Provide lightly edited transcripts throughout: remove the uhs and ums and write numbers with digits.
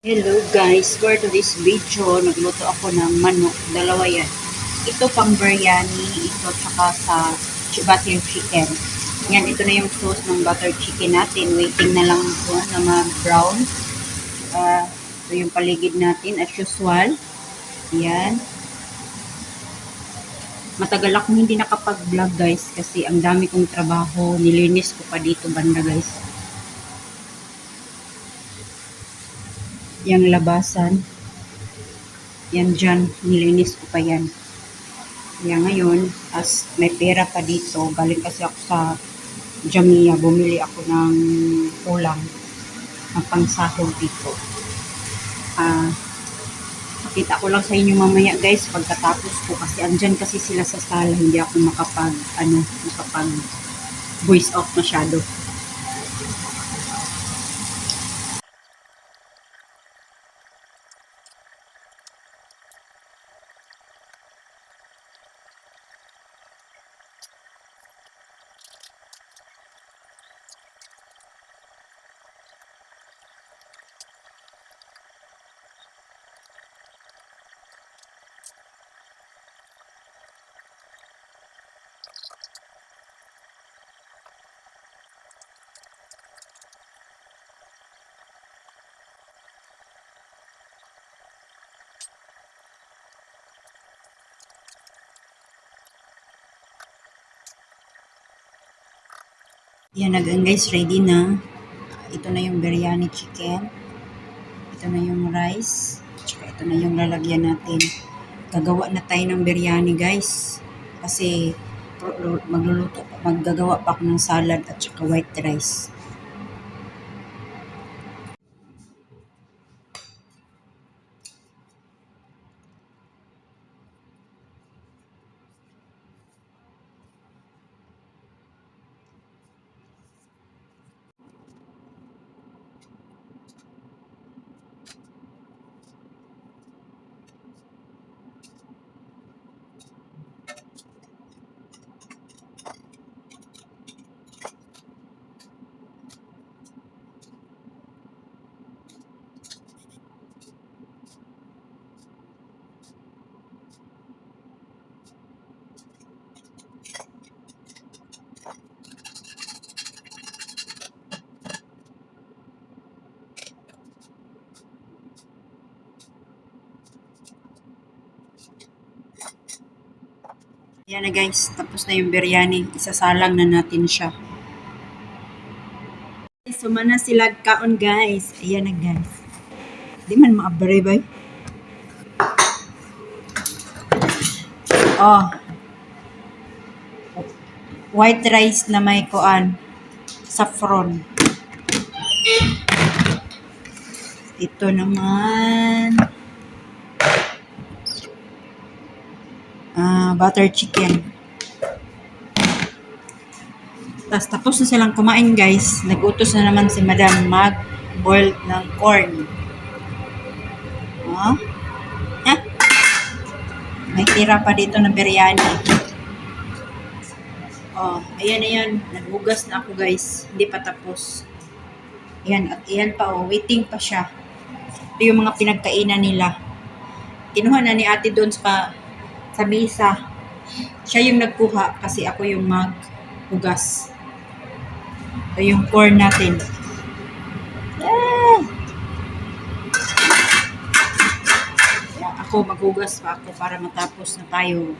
Hello guys, for today's video, nagluto ako ng manok, dalawa yan. Ito pang biryani, ito tsaka sa butter chicken. Yan, ito na yung sauce ng butter chicken natin. Waiting na lang ito na ma-brown. Ito yung paligid natin as usual. Yan. Matagal akong hindi nakapag-vlog guys kasi ang dami kong trabaho. Nilinis ko pa dito banda guys. Yang labasan. Yan dyan, nilinis ko pa yan. Kaya ngayon, as may pera pa dito, galing kasi ako sa Jamia, bumili ako ng ulam ng pangsahog dito. Ah, Pakita ko lang sa inyo mamaya guys, pagkatapos ko kasi andyan kasi sila sa sala, hindi ako makapag voice off masyado. Yan na guys, ready na. Ito na yung biryani chicken. Ito na yung rice. Tsaka ito na yung lalagyan natin. Gagawa na tayo ng biryani guys. Kasi maggagawa pa ako ng salad at saka white rice. Yan na guys, tapos na yung biryani. Isasalang na natin siya. Suma na sila kaon guys. Ayan na guys. Di man maabari ba? Oh, white rice na may kuan. Saffron. Ito naman. Butter chicken. Tapos na silang kumain guys. Nagutos na naman si Madam mag-boil ng corn. Oh. Ha? May tira pa dito ng biryani. Oh, ayan na yan. Naghugas na ako guys. Hindi pa tapos. Ayan, at ayan pa oh. Waiting pa siya. Ito yung mga pinagkainan nila. Kinuha na ni ate doon sa mesa. Siya yung nagkuha kasi ako yung maghugas. Ito yung corn natin. Ah! Ako maghugas pa ako para matapos na tayo.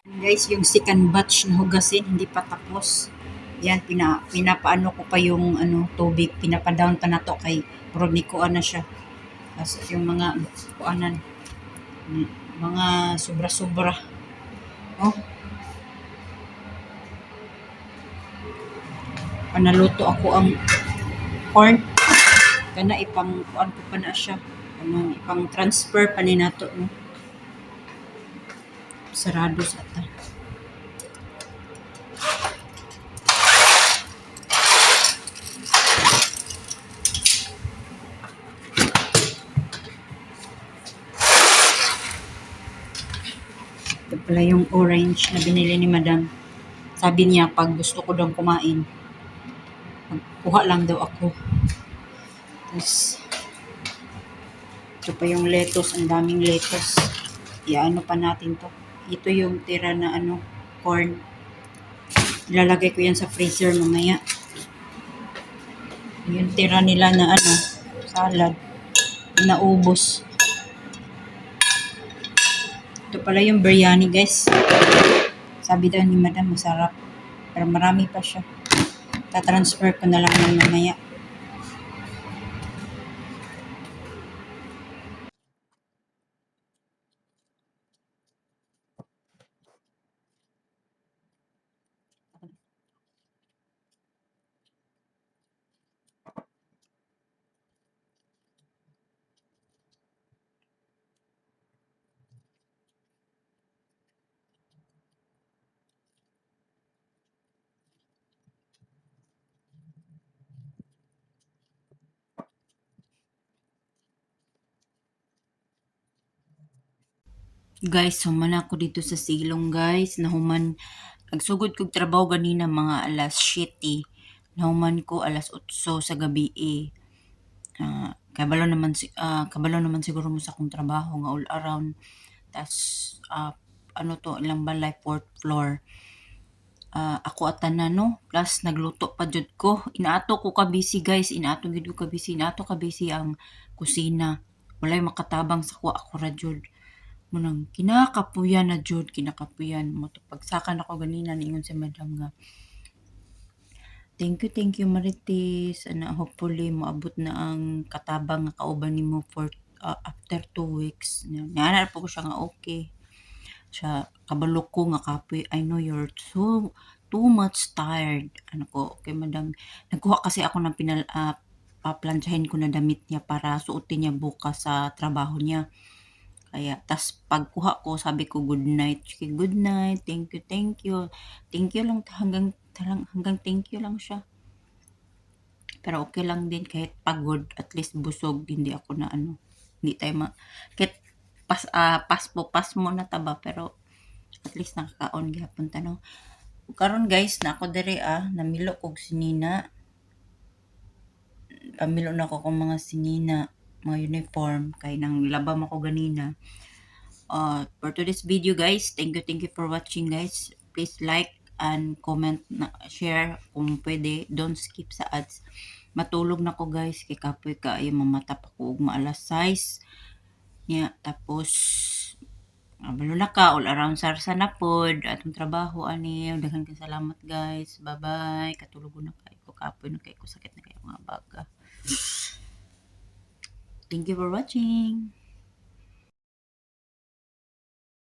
Guys, yung second batch na hugasin, hindi pa tapos. Yan, pinapaano ko pa yung tubig. Pinapadown pa na to kay Brod ni kuan na siya. Tapos yung mga kuanan, mga sobra-sobra. Oh, panaluto ako ang corn. Kana ipang kuan ko pa na siya. Ipang transfer pa ni nato. No? Sarado sa ta. Ito pala yung orange na binili ni Madam. Sabi niya, pag gusto ko daw kumain, magkuha lang daw ako. Tapos, ito pa yung lettuce. Ang daming lettuce. Iano pa natin to. Ito yung tira na corn. Ilalagay ko yan sa freezer mamaya. Yung tira nila na salad. Naubos. Ito pala yung biryani, guys. Sabi daw ni Madam, masarap. Pero marami pa siya. Ta-transfer ko na lang ng mamaya. Guys, human ako dito sa silong, guys. Nahuman, nagsugod kong trabaho ganina mga alas 7. Nahuman ko alas 8 sa gabi eh. Kabalo naman siguro mo sa akong trabaho nga all around. Tas ano to, ilang balay, fourth floor. Ako at tanan no, plus nagluto pa jud ko. Inaato ko ka busy, guys. Inaato gid ko ka busy. Inaato ka busy ang kusina. Walay makatabang sa kuha ako ra jud. Munang kinakapuyan na jud, kinakapuyan mo to. Pagsakan ako ganina niingon si Madam nga, thank you Marites. Hopefully moabot na ang katabang nga kauban nimo for after 2 weeks. Nana po ko siya nga okay. Siya kabalo ko nga kapoy, I know you're too much tired. Ano ko, okay Madam. Nagkuha kasi ako ng paplansyahin ko na damit niya para suotin niya bukas sa trabaho niya. Kaya, tas pagkuha ko, sabi ko, good night. Sige, good night. Thank you, thank you. Thank you lang, hanggang thank you lang siya. Pero okay lang din kahit pagod, at least busog, hindi ako na hindi tayo kahit pas mo na taba, pero at least nakakaon gyapon ta no. Karon guys, na ako diri namilo kog sinina. Pamilo na ko kung mga sinina, mga uniform, kay nang labam ako ganina. For today's video guys, thank you for watching guys. Please like and comment na share kung pwede, don't skip sa ads. Matulog na ko guys, kay kapoy ka ay mamata pa ko ug maalas 6 nya. Tapos balo na ka all around sarsa na pod atong trabaho ani. Daghan kay salamat guys, bye bye. Katulog na kay ko, kapoy na kay ko, sakit na kay mga baga. Thank you for watching.